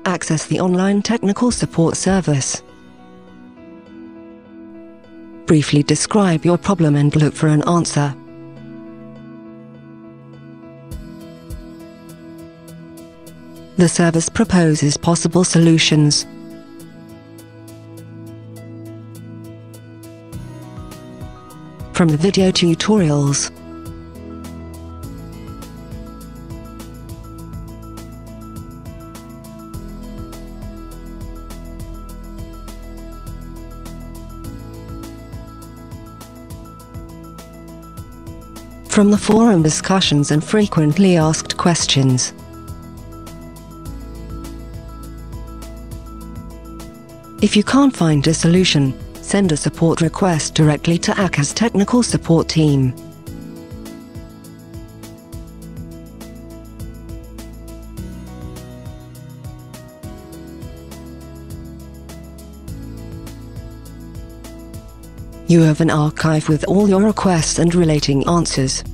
Access the online technical support service. Briefly describe your problem and look for an answer. The service proposes possible solutions. From the video tutorials. From the forum discussions and frequently asked questions. If you can't find a solution, send a support request directly to ACCA's technical support team. You have an archive with all your requests and relating answers.